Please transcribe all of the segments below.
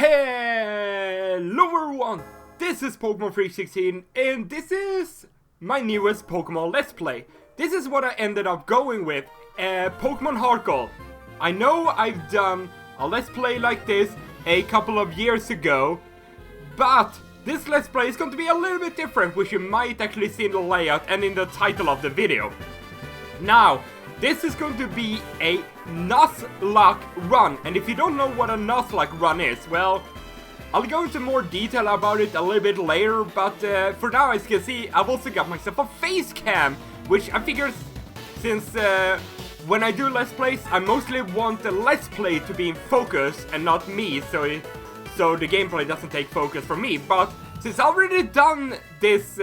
Hello everyone, this is Pokémon 316 and this is my newest Pokémon Let's Play. This is what I ended up going with, Pokémon HeartGold. I know I've done a Let's Play like this a couple of years ago, but this Let's Play is going to be a little bit different, which you might actually see in the layout and in the title of the video. Now, this is going to be a Nuzlocke run, and if you don't know what a Nuzlocke run is, well, I'll go into more detail about it a little bit later, but for now, as you can see, I've also got myself a face cam, which I figure, since when I do Let's Plays, I mostly want the Let's Play to be in focus and not me, so the gameplay doesn't take focus from me. But since I've already done this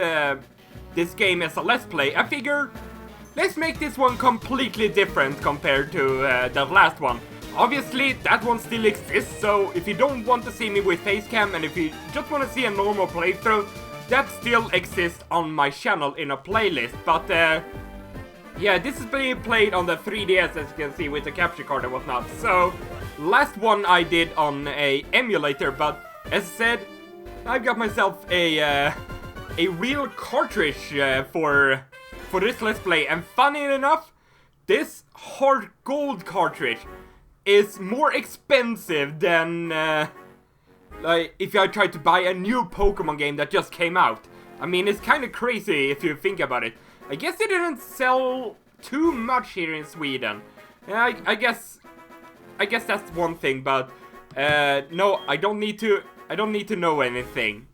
game as a Let's Play, I figure let's make this one completely different compared to the last one. Obviously, that one still exists, so if you don't want to see me with facecam and if you just want to see a normal playthrough, that still exists on my channel in a playlist. But yeah, this is being played on the 3DS, as you can see, with the capture card and whatnot. So, last one I did on a emulator, but as I said, I've got myself a real cartridge for this Let's Play, and funny enough, this HeartGold cartridge is more expensive than like if I tried to buy a new Pokemon game that just came out. I mean, it's kind of crazy if you think about it. I guess it didn't sell too much here in Sweden. I guess that's one thing, but no, I don't need to know anything.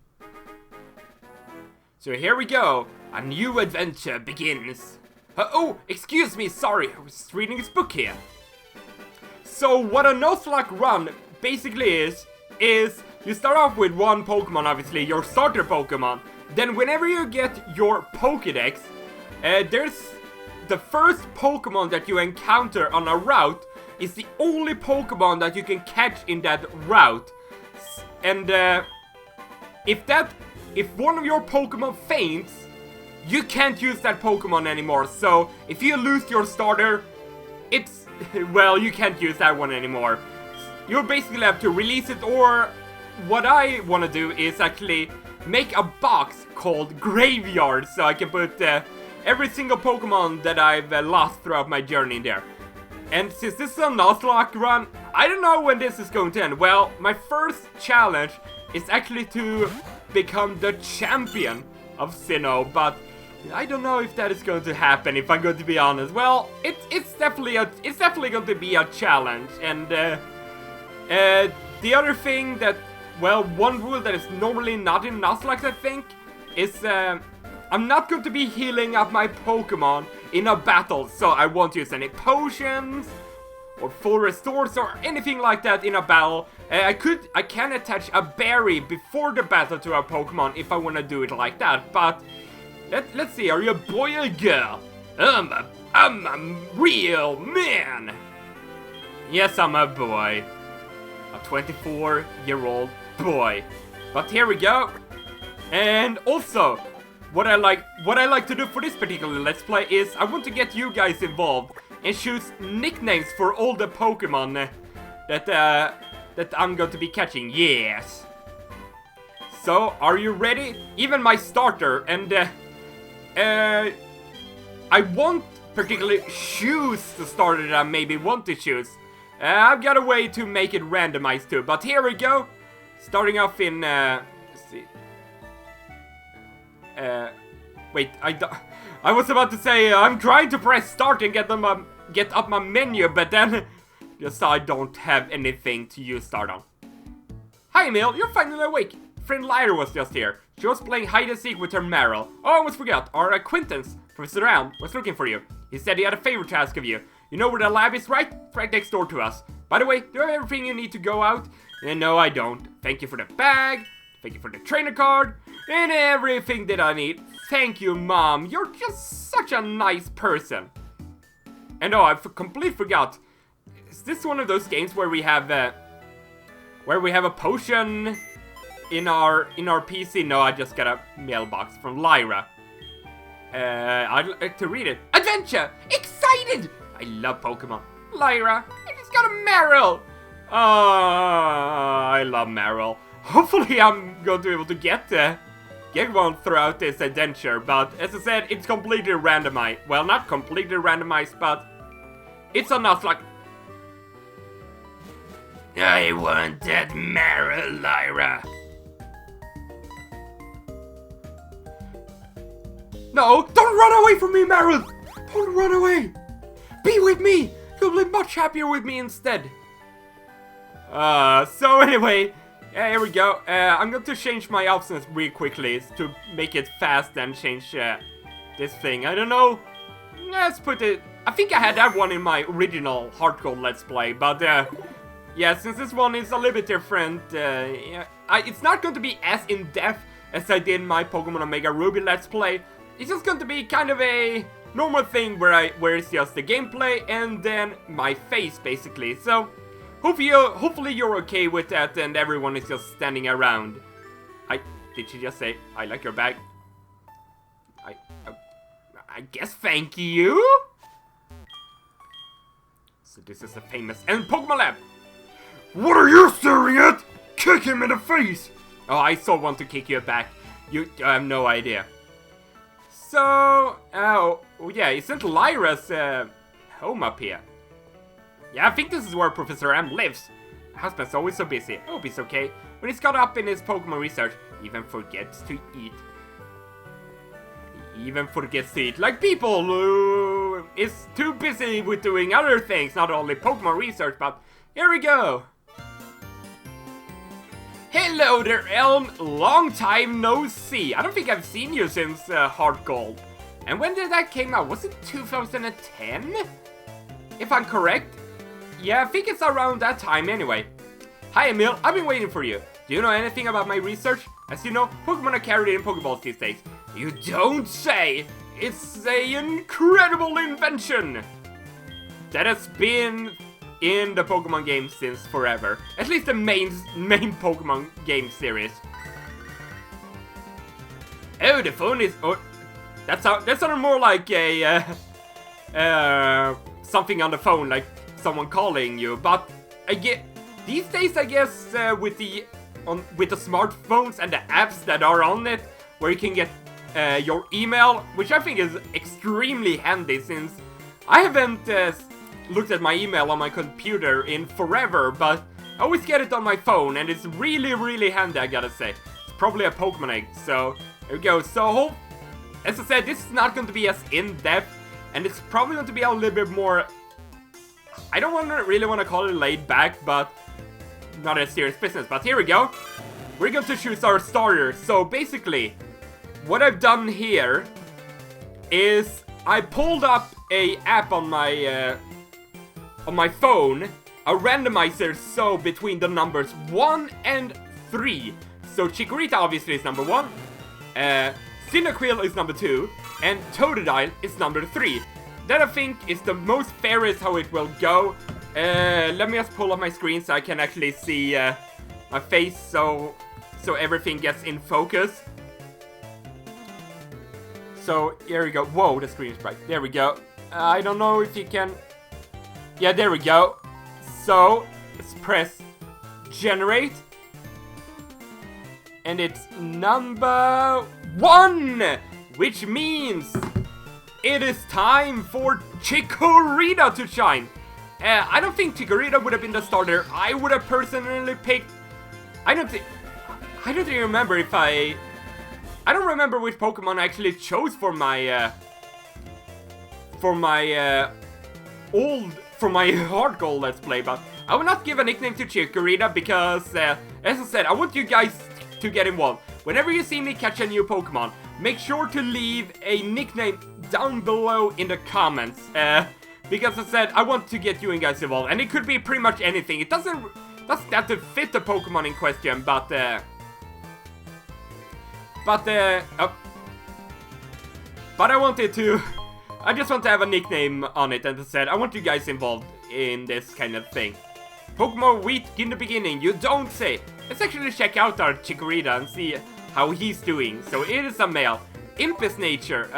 So here we go. A new adventure begins. Oh, excuse me, sorry, I was reading this book here. So what a Nuzlocke run basically is you start off with one Pokemon, obviously, your starter Pokemon. Then whenever you get your Pokédex, there's the first Pokemon that you encounter on a route is the only Pokemon that you can catch in that route. And if one of your Pokemon faints, you can't use that Pokemon anymore. So if you lose your starter, well, you can't use that one anymore. You'll basically have to release it, or what I want to do is actually make a box called Graveyard, so I can put every single Pokemon that I've lost throughout my journey in there. And since this is a Nuzlocke run, I don't know when this is going to end. Well, my first challenge is actually to become the champion of Sinnoh, but I don't know if that is going to happen, if I'm going to be honest. Well, it's definitely going to be a challenge. And the other thing that, well, one rule that is normally not in Nuzlocke, I think, is I'm not going to be healing up my Pokemon in a battle, so I won't use any potions or full restores or anything like that in a battle. I can attach a berry before the battle to a Pokemon if I want to do it like that, but let's see, are you a boy or a girl? I'm a real man. Yes, I'm a boy. A 24-year-old boy. But here we go. And also, what I like to do for this particular Let's Play is I want to get you guys involved and choose nicknames for all the Pokemon that I'm going to be catching. Yes. So, are you ready? Even my starter, and I won't particularly choose the starter that I maybe want to choose. I've got a way to make it randomized too, but here we go. Starting off in, let's see. Wait, I was about to say, I'm trying to press start and get up my menu, but then just I don't have anything to use start on. Hi Emil, you're finally awake. Friend Lyra was just here. She was playing hide and seek with her Meryl. Oh, I almost forgot. Our acquaintance, Professor Round, was looking for you. He said he had a favor to ask of you. You know where the lab is, right? Right next door to us. By the way, do you have everything you need to go out? No, I don't. Thank you for the bag. Thank you for the trainer card. And everything that I need. Thank you, Mom. You're just such a nice person. And oh, I completely forgot. Is this one of those games where we have a potion in our PC? No, I just got a mailbox from Lyra. I'd like to read it. Adventure! Excited! I love Pokemon. Lyra, I just got a Meryl! I love Meryl. Hopefully I'm going to be able to get one throughout this adventure, but as I said, it's completely randomized. Well, not completely randomized, but it's a Nuzlocke. I want that Meryl, Lyra. No, don't run away from me, Meryl! Don't run away! Be with me! You'll be much happier with me instead. So anyway, here we go. I'm going to change my options really quickly to make it fast and change this thing. I don't know. Let's put it... I think I had that one in my original HeartGold Let's Play, but yeah, since this one is a little bit different, yeah, it's not going to be as in-depth as I did my Pokemon Omega Ruby Let's Play. It's just going to be kind of a normal thing where it's just the gameplay and then my face, basically. So, hopefully you're okay with that and everyone is just standing around. Did she just say, I like your bag? I guess thank you? So this is the famous End Pokemon Lab. What are you staring at? Kick him in the face! Oh, I so want to kick you back. I have no idea. So, oh yeah, isn't Lyra's home up here? Yeah, I think this is where Professor M lives. My husband's always so busy. I hope he's okay. When he's caught up in his Pokemon research, he even forgets to eat. He even forgets to eat, like people who is too busy with doing other things, not only Pokemon research, but here we go. Hello there, Elm. Long time no see. I don't think I've seen you since HeartGold. And when did that came out? Was it 2010? If I'm correct? Yeah, I think it's around that time anyway. Hi, Emil. I've been waiting for you. Do you know anything about my research? As you know, Pokemon are carried in Pokeballs these days. You don't say! It's an incredible invention! That has been in the Pokemon game since forever. At least the main Pokemon game series. Oh, the phone is... Oh, that sounded more like a... something on the phone, like someone calling you. But I get... These days, I guess, with the smartphones and the apps that are on it, where you can get your email, which I think is extremely handy since I haven't looked at my email on my computer in forever, but I always get it on my phone, and it's really, really handy, I gotta say. It's probably a Pokemon egg, so there we go. So, as I said, this is not going to be as in-depth, and it's probably going to be a little bit more... I don't really want to call it laid back, but not a serious business. But here we go. We're going to choose our starter. So basically, what I've done here is I pulled up a app on my phone, a randomizer, so between the numbers 1 and 3. So Chikorita obviously is number 1, Cyndaquil is number 2, and Totodile is number 3. That I think is the most fairest how it will go. Let me just pull up my screen so I can actually see my face, so everything gets in focus. So here we go. Whoa, the screen is bright. There we go. I don't know if you can... Yeah, there we go. So let's press generate. And it's number 1! Which means it is time for Chikorita to shine. I don't think Chikorita would have been the starter I would have personally picked. I don't even remember if I don't remember which Pokemon I actually chose for my HeartGold Let's Play, but I will not give a nickname to Chikorita because, as I said, I want you guys to get involved. Whenever you see me catch a new Pokemon, make sure to leave a nickname down below in the comments. Because I said, I want to get you guys involved, and it could be pretty much anything. It doesn't have to fit the Pokemon in question, but I wanted to... I just want to have a nickname on it, and I said, I want you guys involved in this kind of thing. Pokemon weak in the beginning, you don't say. Let's actually check out our Chikorita and see how he's doing. So it is a male. Impus nature,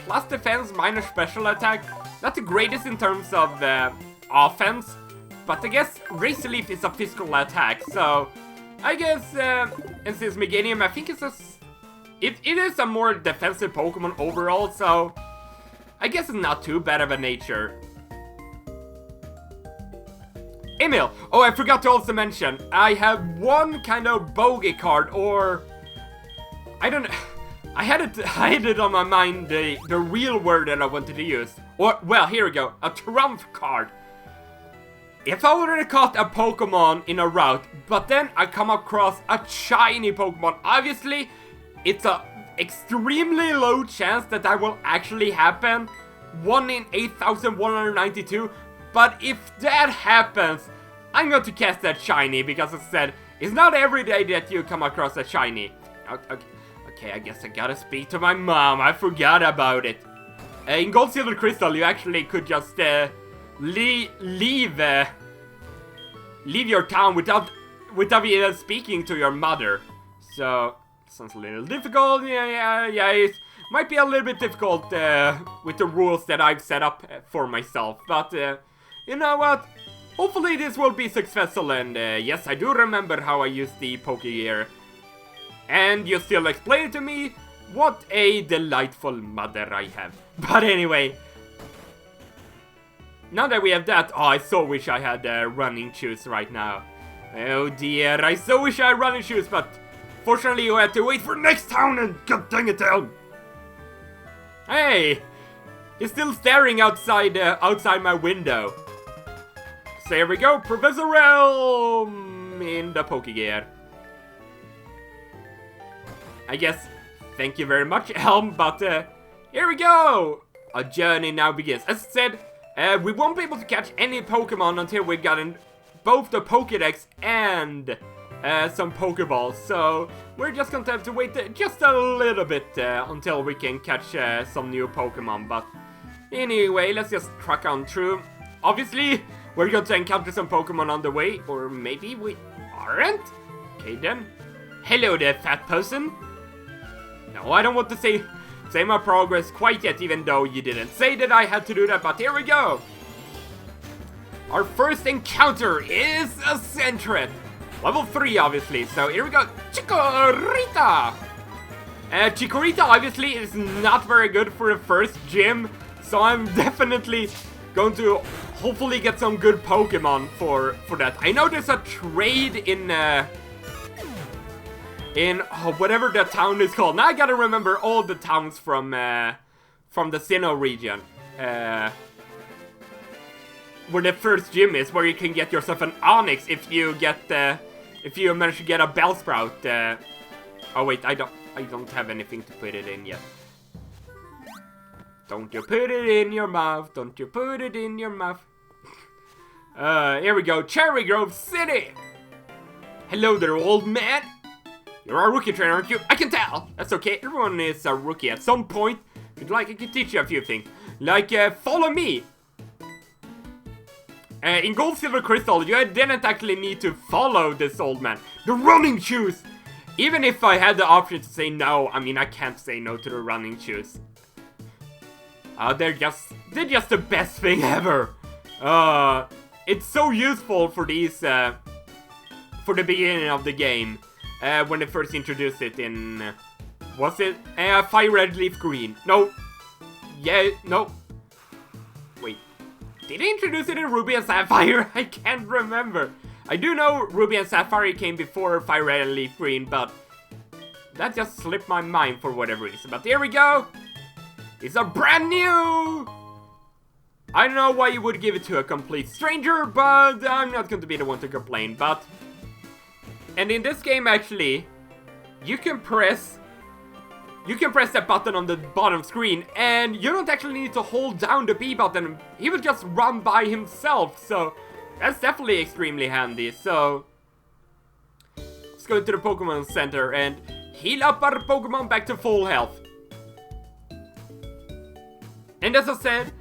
plus defense, minor special attack. Not the greatest in terms of offense, but I guess Razor Leaf is a physical attack, so I guess, and since Meganium, I think it is a more defensive Pokemon overall, so I guess it's not too bad of a nature. Emil! Oh, I forgot to also mention, I have one kind of bogey card, or I don't know. I had it on my mind, the real word that I wanted to use. Or, well, here we go, a trump card. If I already caught a Pokemon in a route, but then I come across a shiny Pokemon, obviously, it's a extremely low chance that will actually happen. 1 in 8,192. But if that happens, I'm going to cast that shiny, because as I said, it's not every day that you come across a shiny. Okay, I guess I gotta speak to my mom, I forgot about it. In Gold, Silver, Crystal, you actually could just leave your town without even speaking to your mother. So, sounds a little difficult, yeah, it might be a little bit difficult with the rules that I've set up for myself, but you know what? Hopefully this will be successful, and yes, I do remember how I used the Pokégear. And you still explain it to me? What a delightful mother I have. But anyway, now that we have that, oh, I so wish I had running shoes right now. Oh dear, I so wish I had running shoes, but fortunately you had to wait for next town, and god dang it down. Hey, he's still staring outside my window. So here we go, Professor Realm in the Pokégear. I guess, thank you very much, Elm, but here we go! A journey now begins. As I said, we won't be able to catch any Pokemon until we've gotten both the Pokédex and some Pokeballs, so we're just going to have to wait just a little bit until we can catch some new Pokemon, but anyway, let's just truck on through. Obviously, we're going to encounter some Pokemon on the way, or maybe we aren't? Okay then. Hello there, fat person. No, I don't want to say my progress quite yet, even though you didn't say that I had to do that, but here we go! Our first encounter is a Sentret! Level 3, obviously, so here we go, Chikorita! Chikorita, obviously, is not very good for the first gym, so I'm definitely going to hopefully get some good Pokemon for that. I know there's a trade in whatever that town is called. Now I gotta remember all the towns from the Sinnoh region. Where the first gym is, where you can get yourself an Onix if you manage to get a Bellsprout. Oh wait, I don't have anything to put it in yet. Don't you put it in your mouth, don't you put it in your mouth. Here we go, Cherry Grove City! Hello there, old man! You're a rookie trainer, aren't you? I can tell! That's okay, everyone is a rookie at some point. If you'd like, I can teach you a few things. Like, follow me! In Gold, Silver, Crystal, you didn't actually need to follow this old man. The running shoes! Even if I had the option to say no, I mean, I can't say no to the running shoes. They're just the best thing ever! It's so useful for these, for the beginning of the game. When they first introduced it in, was it Fire Red Leaf Green? No. Yeah, no. Wait. Did they introduce it in Ruby and Sapphire? I can't remember. I do know Ruby and Sapphire came before Fire Red and Leaf Green, but that just slipped my mind for whatever reason. But here we go. It's a brand new. I don't know why you would give it to a complete stranger, but I'm not going to be the one to complain, but... And in this game, actually, you can press that button on the bottom screen, and you don't actually need to hold down the B button. He will just run by himself, so that's definitely extremely handy. So let's go to the Pokemon Center and heal up our Pokemon back to full health. And as I said,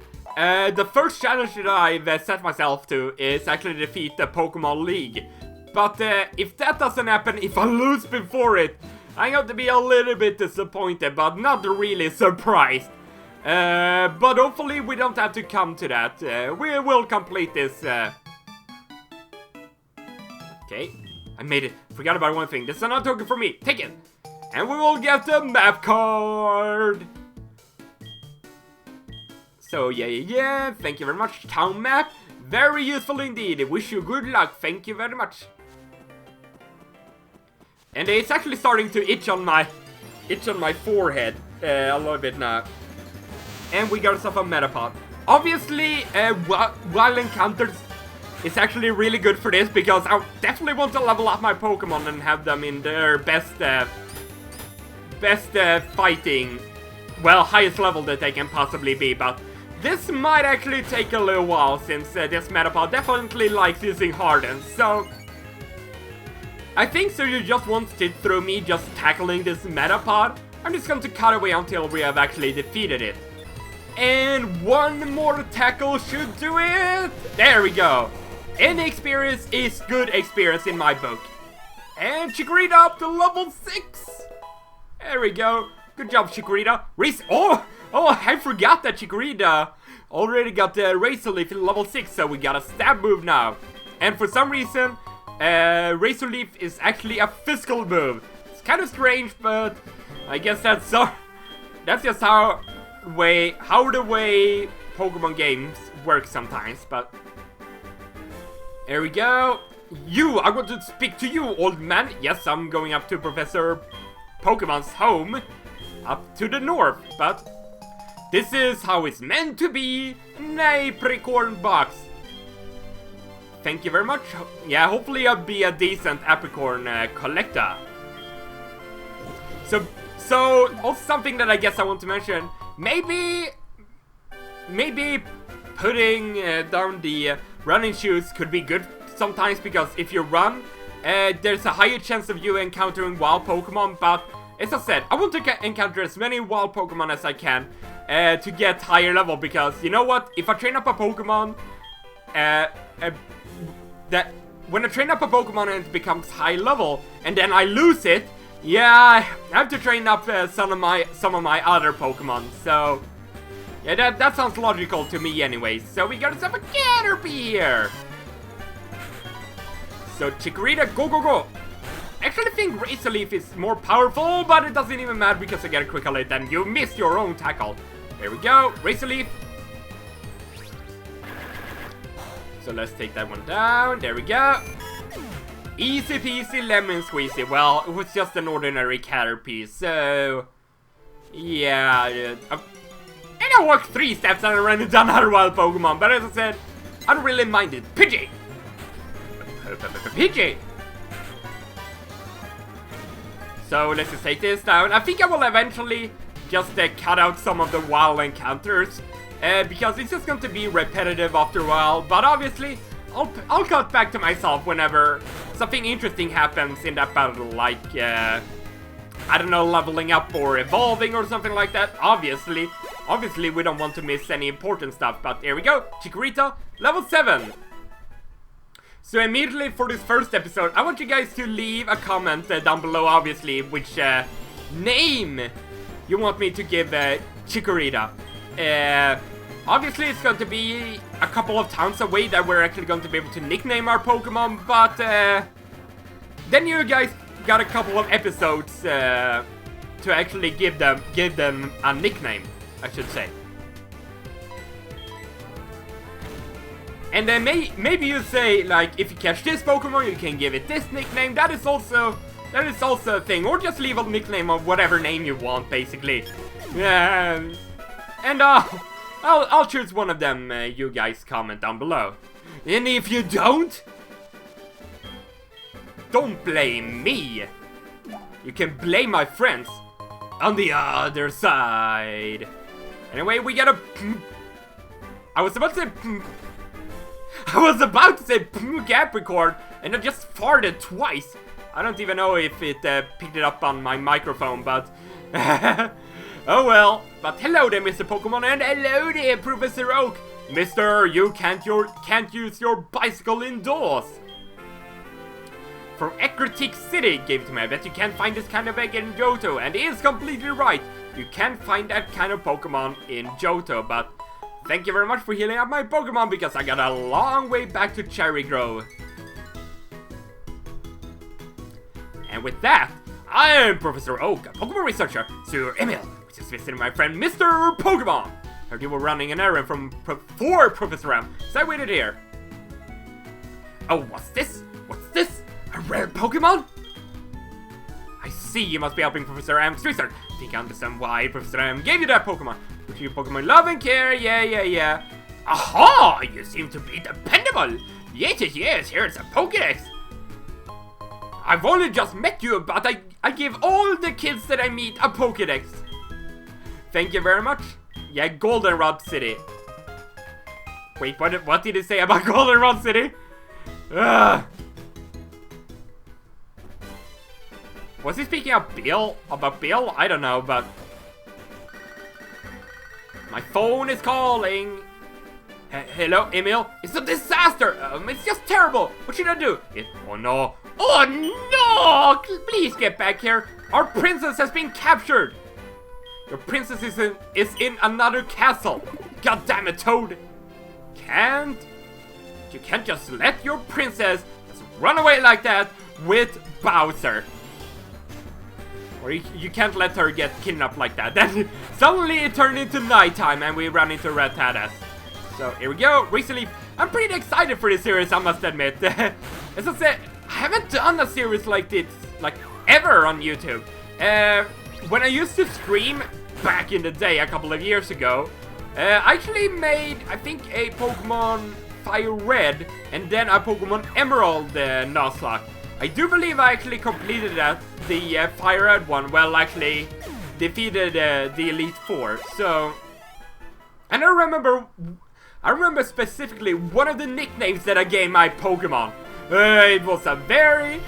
the first challenge that I've set myself to is actually defeat the Pokemon League. But if that doesn't happen, if I lose before it, I'm going to be a little bit disappointed, but not really surprised. But hopefully we don't have to come to that. We will complete this Okay, I made it. Forgot about one thing. This is another token for me. Take it. And we will get the map card. So yeah. Thank you very much. Town map. Very useful indeed. I wish you good luck. Thank you very much. And it's actually starting to itch on my forehead a little bit now. And we got ourselves a Metapod. Obviously, wild encounters is actually really good for this because I definitely want to level up my Pokemon and have them in their best fighting, well, highest level that they can possibly be. But this might actually take a little while since this Metapod definitely likes using Harden. So I think so you just won't sit through me just tackling this Metapod. I'm just going to cut away until we have actually defeated it. And one more tackle should do it! There we go! Any experience is good experience in my book. And Chikorita up to level 6! There we go. Good job, Chikorita. Oh, I forgot that Chikorita already got the Razor Leaf in level 6, so we got a stab move now. And for some reason, Razor Leaf is actually a physical move. It's kind of strange, but I guess that's just how the way Pokemon games work sometimes. But there we go. I want to speak to you, old man. Yes, I'm going up to Professor Pokemon's home up to the north, but this is how it's meant to be. An apricorn box. Thank you very much. Yeah, hopefully I'll be a decent apricorn collector. So also something that I guess I want to mention, maybe putting down the running shoes could be good sometimes, because if you run, there's a higher chance of you encountering wild Pokemon. But as I said, I want to encounter as many wild Pokemon as I can to get higher level, because you know what? If I train up a Pokemon, when I train up a Pokemon and it becomes high level, and then I lose it, yeah, I have to train up some of my other Pokemon. So yeah, that sounds logical to me anyways. So we got ourselves a Caterpie here. So Chikorita, go! Actually, I think Razor Leaf is more powerful, but it doesn't even matter because I get a quick hit and you missed your own tackle. There we go, Razor Leaf. So let's take that one down. There we go. Easy peasy lemon squeezy. Well, it was just an ordinary Caterpie, so yeah. And I walked 3 steps and I ran into another wild Pokemon, but as I said, I don't really mind it. Pidgey! Pidgey! So let's just take this down. I think I will eventually just cut out some of the wild encounters, because it's just going to be repetitive after a while. But obviously, I'll cut back to myself whenever something interesting happens in that battle, like I don't know, leveling up or evolving or something like that. Obviously we don't want to miss any important stuff. But there we go, Chikorita, level 7. So immediately for this first episode, I want you guys to leave a comment down below, obviously, which name you want me to give Chikorita. Obviously it's going to be a couple of towns away that we're actually going to be able to nickname our Pokemon, but then you guys got a couple of episodes to actually give them a nickname, I should say. And then maybe you say, like, if you catch this Pokemon, you can give it this nickname. That is also a thing. Or just leave a nickname of whatever name you want, basically. And I'll choose one of them. You guys comment down below. And if you don't blame me. You can blame my friends on the other side. Anyway, we got a. I was about to say Capricorn, and I just farted twice. I don't even know if it picked it up on my microphone, but oh well. But hello there, Mr. Pokemon, and hello there, Professor Oak. Mister, you can't use your bicycle indoors. From Ecruteak City gave it to me. I bet you can't find this kind of egg in Johto, and he is completely right. You can't find that kind of Pokemon in Johto, but thank you very much for healing up my Pokemon, because I got a long way back to Cherry Grove. And with that, I'm Professor Oak, a Pokemon researcher, Sir Emil, which is visiting my friend Mr. Pokemon. Heard you were running an errand for Professor M, so I waited here. Oh, what's this? What's this? A rare Pokemon? I see you must be helping Professor M's research. Think I understand why Professor M gave you that Pokemon. Which you Pokemon love and care, yeah. Aha! You seem to be dependable. Yes, here's a Pokédex. I've only just met you, but I give all the kids that I meet a Pokédex. Thank you very much. Yeah, Goldenrod City. Wait, what did he say about Goldenrod City? Was he speaking of Bill? About Bill? I don't know, but... My phone is calling. Hello, Emil? It's a disaster! It's just terrible! What should I do? Oh no! Oh no! Please get back here! Our princess has been captured! Your princess is in another castle! God damn it, Toad! You can't just let your princess just run away like that with Bowser. Or you can't let her get kidnapped like that. Then suddenly it turned into nighttime and we run into Red Tadas. So here we go. Recently, I'm pretty excited for this series, I must admit. As I said, I haven't done a series like this, like, ever on YouTube. When I used to stream back in the day, a couple of years ago, I actually made, I think, a Pokemon Fire Red and then a Pokemon Emerald Nuzlocke. I do believe I actually completed that, the Fire Red one, well, actually defeated the Elite Four. So, and I remember specifically one of the nicknames that I gave my Pokemon. It was a very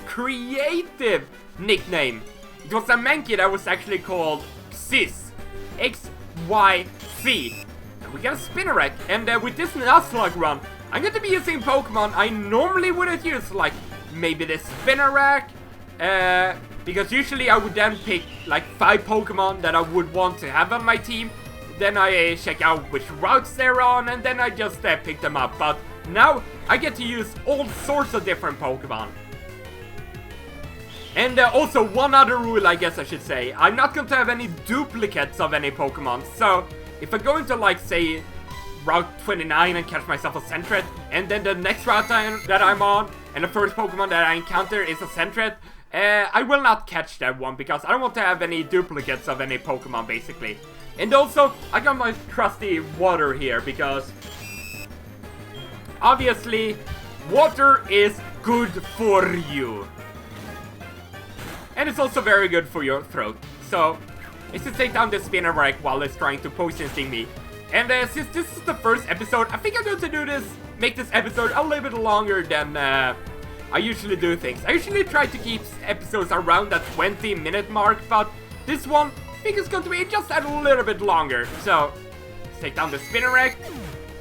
creative nickname. It was a Mankey that was actually called Xyz. XYZ. And we got a Spinnerack, and with this Nuzlocke run, I'm going to be using Pokemon I normally wouldn't use, like maybe the Spinnerack, because usually I would then pick like 5 Pokemon that I would want to have on my team. Then I check out which routes they're on, and then I just pick them up. But now I get to use all sorts of different Pokemon. And also one other rule, I guess I should say. I'm not going to have any duplicates of any Pokemon. So if I go into, like, say, Route 29 and catch myself a Sentret, and then the next route that I'm on, and the first Pokemon that I encounter is a Sentret, I will not catch that one because I don't want to have any duplicates of any Pokemon, basically. And also, I got my trusty water here because obviously water is good for you. And it's also very good for your throat. So, it's to take down the Spinnerack while it's trying to poison sting me. And since this is the first episode, I think I'm going to make this episode a little bit longer than I usually do things. I usually try to keep episodes around that 20-minute mark, but this one, I think it's going to be just a little bit longer. So, let's take down the Spinnerack.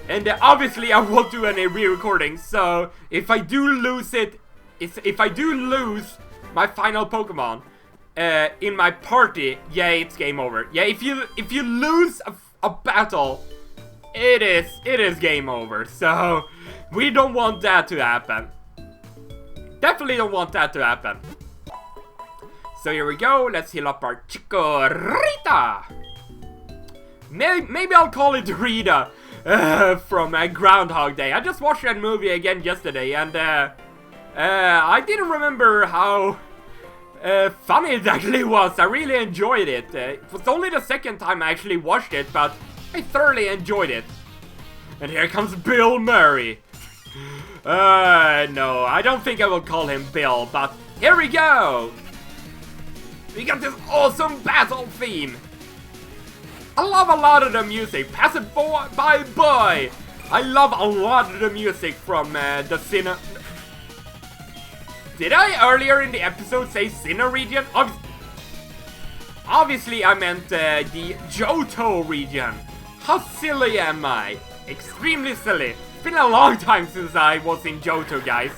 And obviously I won't do any re-recording, so if I do lose my final Pokemon in my party, yeah, it's game over. Yeah, if you lose a battle, it is game over. So we don't want that to happen. Definitely don't want that to happen. So here we go. Let's heal up our Chikorita. Maybe I'll call it Rita from Groundhog Day. I just watched that movie again yesterday, and I didn't remember how funny it actually was. I really enjoyed it. It was only the second time I actually watched it, but I thoroughly enjoyed it. And here comes Bill Murray. No, I don't think I will call him Bill, but here we go. We got this awesome battle theme. I love a lot of the music. Pass it by boy. I love a lot of the music from the Sinnoh. Did I earlier in the episode say Sinnoh region? Obviously I meant the Johto region. How silly am I? Extremely silly. It's been a long time since I was in Johto, guys.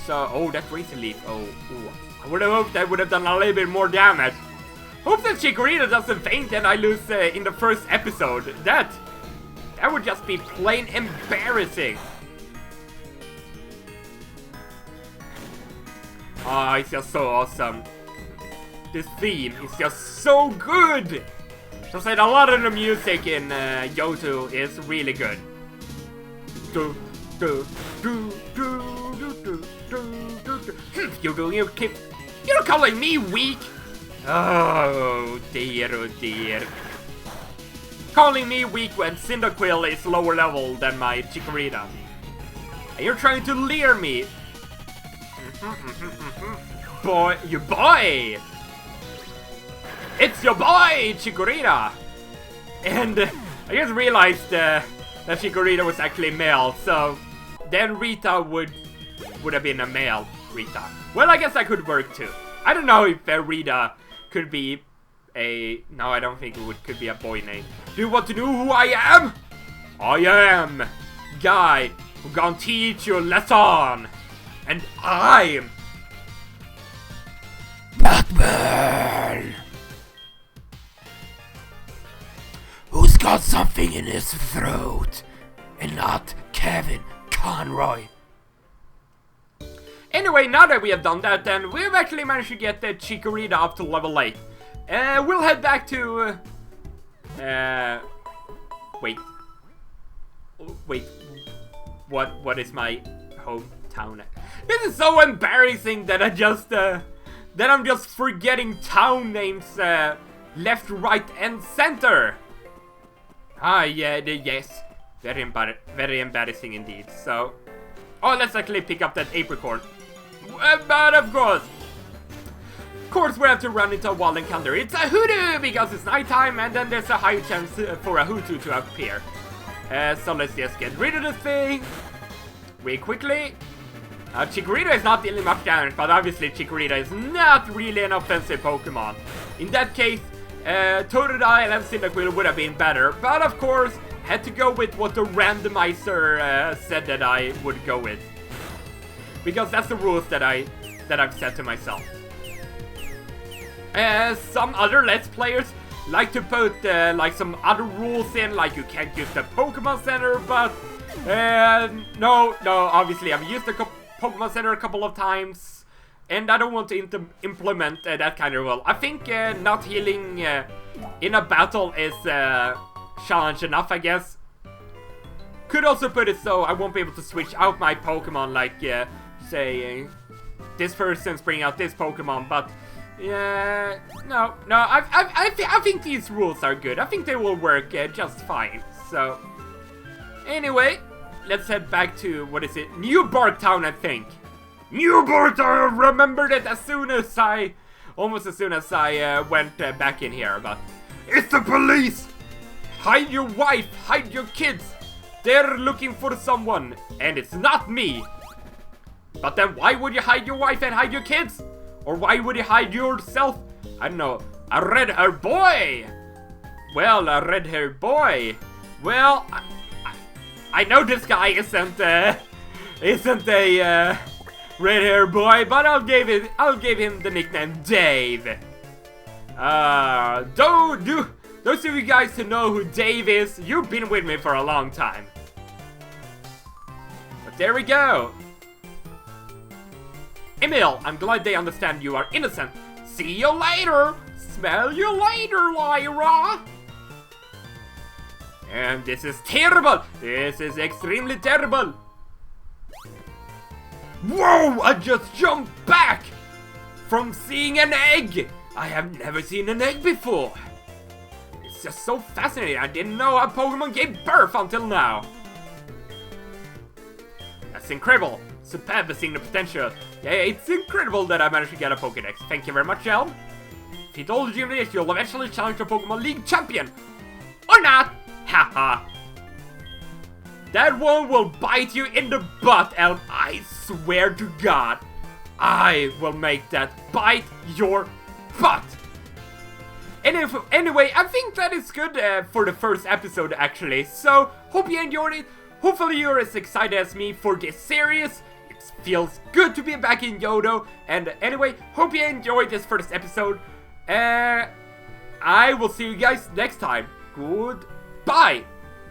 So, oh, that Razor Leaf. Oh, I would have hoped that would have done a little bit more damage. Hope that Chikorita doesn't faint and I lose in the first episode. That would just be plain embarrassing. Oh, it's just so awesome. This theme is just so good. So said a lot of the music in Johto is really good. You're calling me weak? Oh dear. Calling me weak when Cyndaquil is lower level than my Chikorita. And you're trying to leer me. Boy, you boy! It's your boy, Chikorita! And I just realized that Chikorita was actually male, so then Rita would have been a male Rita. Well, I guess that could work too. I don't know if Rita could be a... No, I don't think it could be a boy name. Do you want to know who I am? I am guy who gonna teach you a lesson. And I'm Batman. Who's got something in his throat, and not Kevin Conroy. Anyway, now that we have done that, then we've actually managed to get the Chikorita up to level 8. We'll head back to... Wait. What is my hometown? This is so embarrassing that I'm just forgetting town names left, right, and center. Ah, yeah, yes. Very embarrassing indeed. So, let's actually pick up that apricorn. But of course we have to run into a wall encounter. It's a Hoodoo because it's nighttime, and then there's a high chance for a Hoodoo to appear. So let's just get rid of the thing really quickly. Chikorita is not dealing much damage, but obviously Chikorita is not really an offensive Pokemon. In that case, Totodile and Cyndaquil would have been better, but of course, had to go with what the randomizer said that I would go with. Because that's the rules that I've set to myself. Some other Let's Players like to put like some other rules in, like you can't use the Pokemon Center, but no, obviously I've used the Pokemon Center a couple of times, and I don't want to implement that kind of rule. I think not healing in a battle is challenge enough, I guess. Could also put it so I won't be able to switch out my Pokemon, like say this person's bringing out this Pokemon, but yeah, no, I think these rules are good. I think they will work just fine. So anyway, let's head back to, what is it, New Barktown, I think. New Barktown, I remembered it almost as soon as I went back in here, but it's the police! Hide your wife, hide your kids! They're looking for someone, and it's not me! But then why would you hide your wife and hide your kids? Or why would you hide yourself? I don't know, a red-haired boy! Well, a red-haired boy. Well, I know this guy isn't a red-haired boy, but I'll give him the nickname Dave. Those of you guys who know who Dave is, you've been with me for a long time. But there we go. Emil, I'm glad they understand you are innocent. See you later. Smell you later, Lyra. And this is terrible. This is extremely terrible. Whoa, I just jumped back from seeing an egg. I have never seen an egg before. It's just so fascinating. I didn't know a Pokemon gave birth until now. That's incredible. Superb seeing the potential. Yeah, it's incredible that I managed to get a Pokédex. Thank you very much, Elm. If you told the gym this, you'll eventually challenge the Pokemon League champion. Or not. Haha. That one will bite you in the butt, Elm. I swear to God. I will make that bite your butt. Anyway, I think that is good for the first episode, actually. So, hope you enjoyed it. Hopefully you're as excited as me for this series. It feels good to be back in Johto. And anyway, hope you enjoyed this first episode. I will see you guys next time. Goodbye.